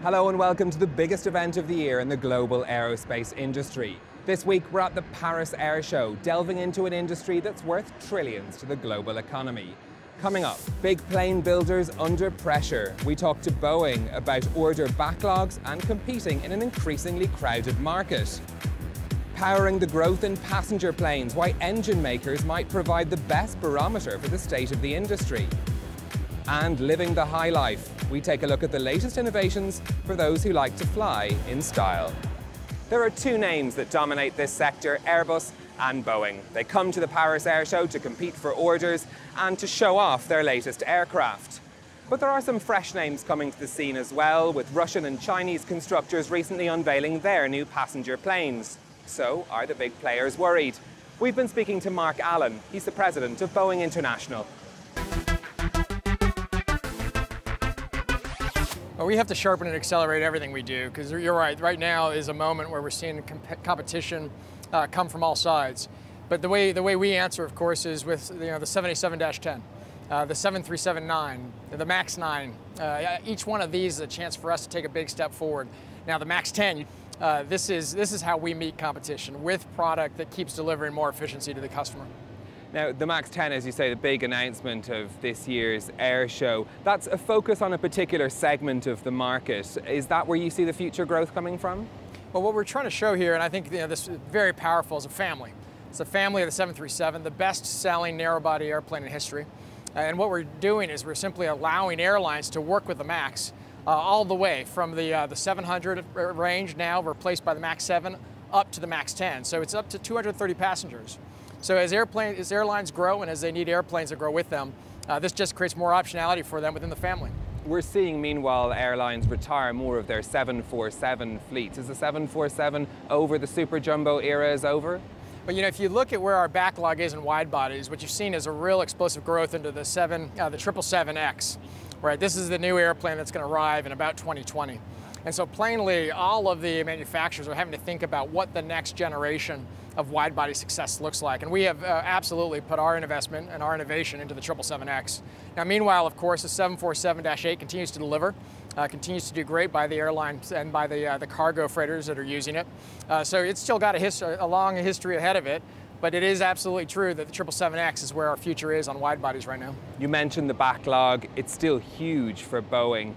Hello and welcome to the biggest event of the year in the global aerospace industry. This week we're at the Paris Air Show, delving into an industry that's worth trillions to the global economy. Coming up, big plane builders under pressure. We talk to Boeing about order backlogs and competing in an increasingly crowded market. Powering the growth in passenger planes, why engine makers might provide the best barometer for the state of the industry. And living the high life, we take a look at the latest innovations for those who like to fly in style. There are two names that dominate this sector, Airbus and Boeing. They come to the Paris Air Show to compete for orders and to show off their latest aircraft. But there are some fresh names coming to the scene as well, with Russian and Chinese constructors recently unveiling their new passenger planes. So, are the big players worried? We've been speaking to Marc. He's the president of Boeing International. Well, we have to sharpen and accelerate everything we do, because you're right, right now is a moment where we're seeing competition come from all sides. But the way we answer, of course, is with the 787-10, the 737-9, the MAX 9. Each one of these is a chance for us to take a big step forward. Now the MAX 10, this is how we meet competition, with product that keeps delivering more efficiency to the customer. Now, the MAX 10, as you say, the big announcement of this year's air show, that's a focus on a particular segment of the market. Is that where you see the future growth coming from? Well, what we're trying to show here, and I think this is very powerful, is a family. It's a family of the 737, the best-selling narrow-body airplane in history. And what we're doing is we're simply allowing airlines to work with the MAX all the way from the 700 range, now replaced by the MAX 7, up to the MAX 10. So it's up to 230 passengers. So as airlines grow and as they need airplanes to grow with them, this just creates more optionality for them within the family. We're seeing, meanwhile, airlines retire more of their 747 fleets. Is the 747 over, the super jumbo era is over? But if you look at where our backlog is in wide bodies, what you've seen is a real explosive growth into the 777X. Right, this is the new airplane that's going to arrive in about 2020. And so plainly, all of the manufacturers are having to think about what the next generation of wide-body success looks like. And we have absolutely put our investment and our innovation into the 777X. Now, meanwhile, of course, the 747-8 continues to deliver, continues to do great by the airlines and by the cargo freighters that are using it. So it's still got a long history ahead of it. But it is absolutely true that the 777X is where our future is on wide bodies right now. You mentioned the backlog. It's still huge for Boeing.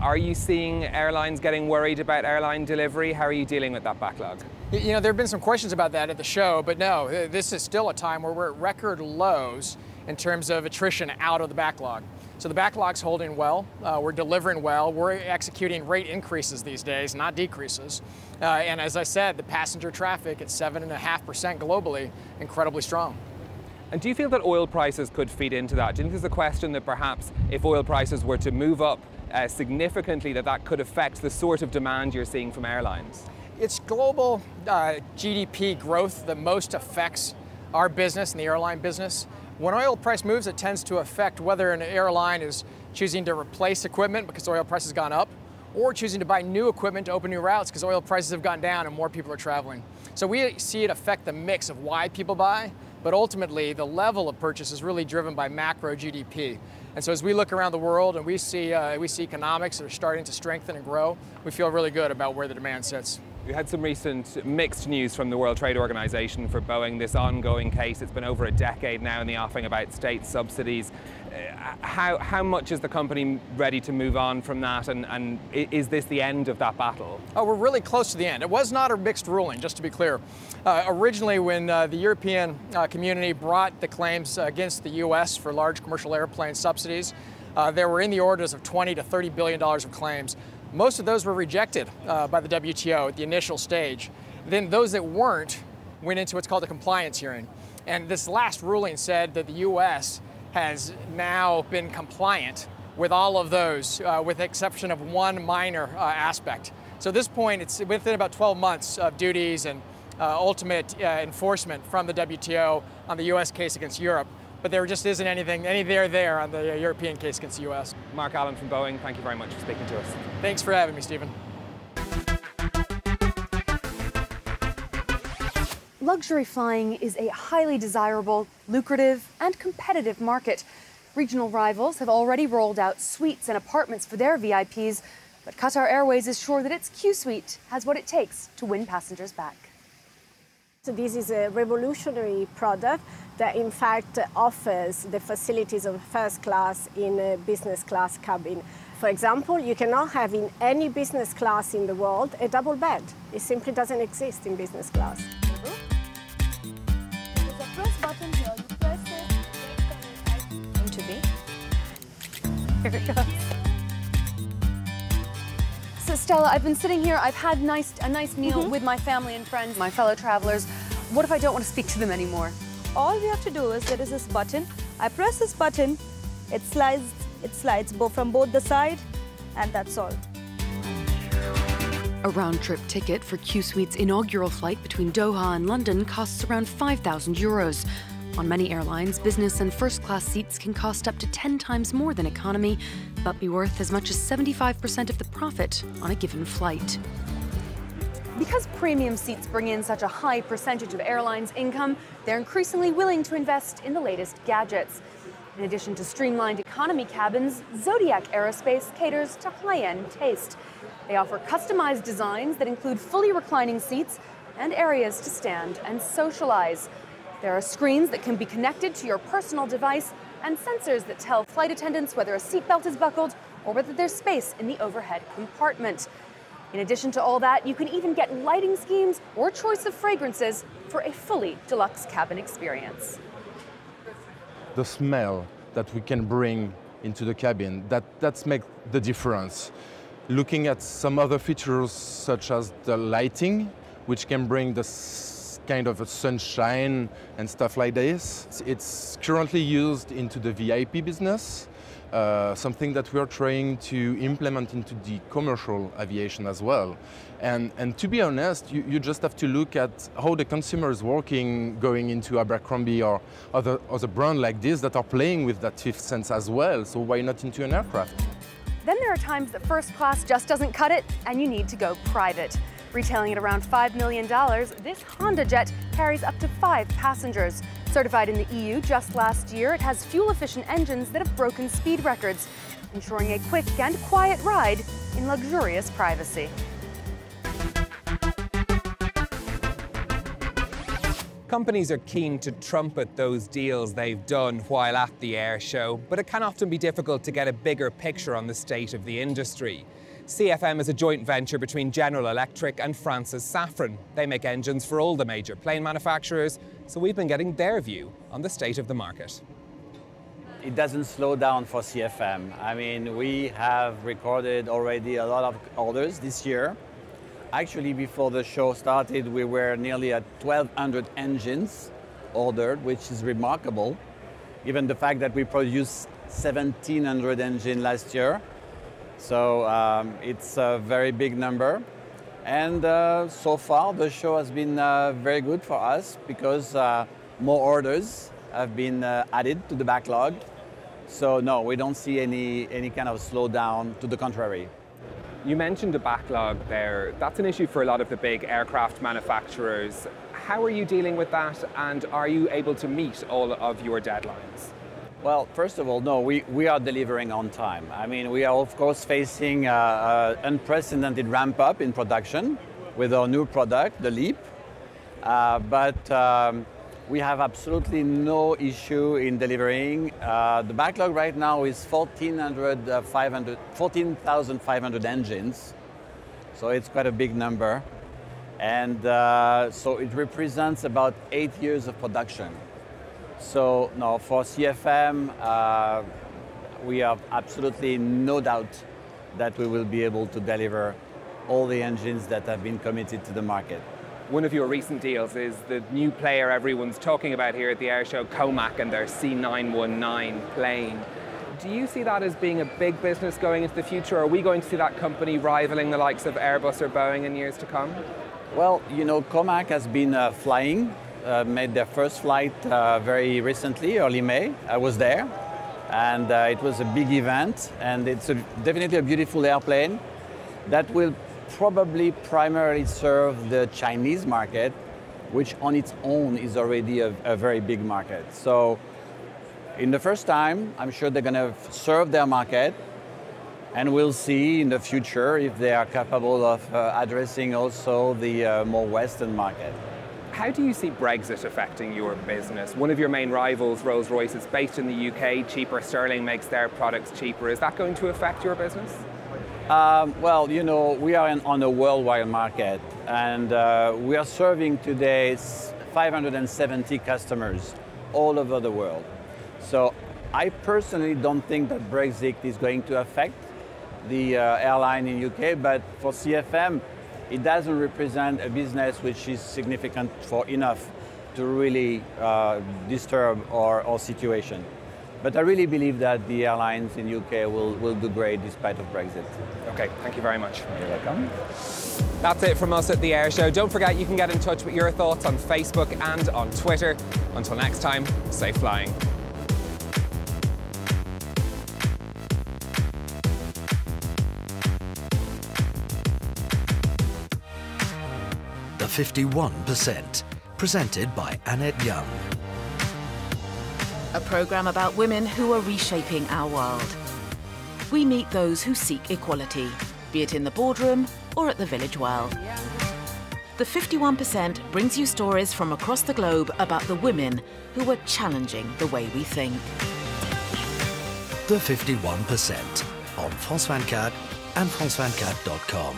Are you seeing airlines getting worried about airline delivery? How are you dealing with that backlog? There have been some questions about that at the show, but no, this is still a time where we're at record lows in terms of attrition out of the backlog. So the backlog's holding well, we're delivering well, we're executing rate increases these days, not decreases. And as I said, the passenger traffic at 7.5% globally, incredibly strong. And do you feel that oil prices could feed into that? Do you think there's a question that perhaps if oil prices were to move up significantly, that could affect the sort of demand you're seeing from airlines? It's global GDP growth that most affects our business and the airline business. When oil price moves, it tends to affect whether an airline is choosing to replace equipment because oil price has gone up, or choosing to buy new equipment to open new routes because oil prices have gone down and more people are traveling. So we see it affect the mix of why people buy, but ultimately the level of purchase is really driven by macro GDP. And so as we look around the world and we see economics that are starting to strengthen and grow, we feel really good about where the demand sits. We had some recent mixed news from the World Trade Organization for Boeing, this ongoing case. It's been over a decade now in the offing about state subsidies. How much is the company ready to move on from that, and is this the end of that battle? Oh, we're really close to the end. It was not a mixed ruling, just to be clear. Originally, when the European community brought the claims against the US for large commercial airplane subsidies, there were in the orders of $20 to $30 billion of claims. Most of those were rejected by the WTO at the initial stage. Then those that weren't went into what's called a compliance hearing. And this last ruling said that the US has now been compliant with all of those, with the exception of one minor aspect. So at this point, it's within about 12 months of duties and ultimate enforcement from the WTO on the US case against Europe. But there just isn't any there on the European case against the US. Marc from Boeing, thank you very much for speaking to us. Thanks for having me, Stephen. Luxury flying is a highly desirable, lucrative, and competitive market. Regional rivals have already rolled out suites and apartments for their VIPs, But Qatar Airways is sure that its Q-Suite has what it takes to win passengers back. So this is a revolutionary product that in fact offers the facilities of first class in a business class cabin. For example, you cannot have in any business class in the world a double bed. It simply doesn't exist in business class. There's a press button here. You press it. Into B. Here it goes. So Stella, I've been sitting here. I've had a nice meal with my family and friends, my fellow travelers. What if I don't want to speak to them anymore? All we have to do is there is this button. I press this button, it slides from both the side, and that's all. A round-trip ticket for Q-Suite's inaugural flight between Doha and London costs around €5,000. On many airlines, business and first-class seats can cost up to 10 times more than economy, but be worth as much as 75% of the profit on a given flight. Because premium seats bring in such a high percentage of airlines' income, they're increasingly willing to invest in the latest gadgets. In addition to streamlined economy cabins, Zodiac Aerospace caters to high-end taste. They offer customized designs that include fully reclining seats and areas to stand and socialize. There are screens that can be connected to your personal device and sensors that tell flight attendants whether a seatbelt is buckled or whether there's space in the overhead compartment. In addition to all that, you can even get lighting schemes or choice of fragrances for a fully deluxe cabin experience. The smell that we can bring into the cabin, that's makes the difference. Looking at some other features such as the lighting, which can bring this kind of a sunshine and stuff like this. It's currently used into the VIP business, something that we are trying to implement into the commercial aviation as well. And to be honest, you just have to look at how the consumer is working going into Abercrombie or other brand like this that are playing with that fifth sense as well. So why not into an aircraft? Then there are times that first class just doesn't cut it and you need to go private. Retailing at around $5 million, this Honda jet carries up to 5 passengers. Certified in the EU just last year, it has fuel-efficient engines that have broken speed records, ensuring a quick and quiet ride in luxurious privacy. Companies are keen to trumpet those deals they've done while at the air show, but it can often be difficult to get a bigger picture on the state of the industry. CFM is a joint venture between General Electric and France's Safran. They make engines for all the major plane manufacturers, so we've been getting their view on the state of the market. It doesn't slow down for CFM. I mean, we have recorded already a lot of orders this year. Actually, before the show started, we were nearly at 1,200 engines ordered, which is remarkable, given the fact that we produced 1,700 engines last year. So it's a very big number. And so far, the show has been very good for us because more orders have been added to the backlog. So no, we don't see any kind of slowdown, to the contrary. You mentioned the backlog there. That's an issue for a lot of the big aircraft manufacturers. How are you dealing with that, and are you able to meet all of your deadlines? Well, first of all, no, we are delivering on time. I mean, we are of course facing an unprecedented ramp up in production with our new product, the Leap. But we have absolutely no issue in delivering. The backlog right now is 14,500 engines. So it's quite a big number. And so it represents about 8 years of production. So no, for CFM, we have absolutely no doubt that we will be able to deliver all the engines that have been committed to the market. One of your recent deals is the new player everyone's talking about here at the air show, Comac, and their C919 plane. Do you see that as being a big business going into the future? Are we going to see that company rivaling the likes of Airbus or Boeing in years to come? Well, you know, Comac has been flying, made their first flight very recently, early May. I was there, and it was a big event, and it's definitely a beautiful airplane that will probably primarily serve the Chinese market, which on its own is already a very big market. So in the first time, I'm sure they're going to serve their market. And we'll see in the future if they are capable of addressing also the more Western market. How do you see Brexit affecting your business? One of your main rivals, Rolls-Royce, is based in the UK. Cheaper sterling makes their products cheaper. Is that going to affect your business? Well, you know, we are on a worldwide market, and we are serving today 570 customers all over the world. So I personally don't think that Brexit is going to affect the airline in UK, but for CFM, it doesn't represent a business which is significant for enough to really disturb our situation. But I really believe that the airlines in UK will do great despite of Brexit. Okay, thank you very much. You're welcome. That's it from us at the Air Show. Don't forget you can get in touch with your thoughts on Facebook and on Twitter. Until next time, safe flying. The 51%, presented by Annette Young. A programme about women who are reshaping our world. We meet those who seek equality, be it in the boardroom or at the village well. The 51% brings you stories from across the globe about the women who are challenging the way we think. The 51% on France 24 and France24.com.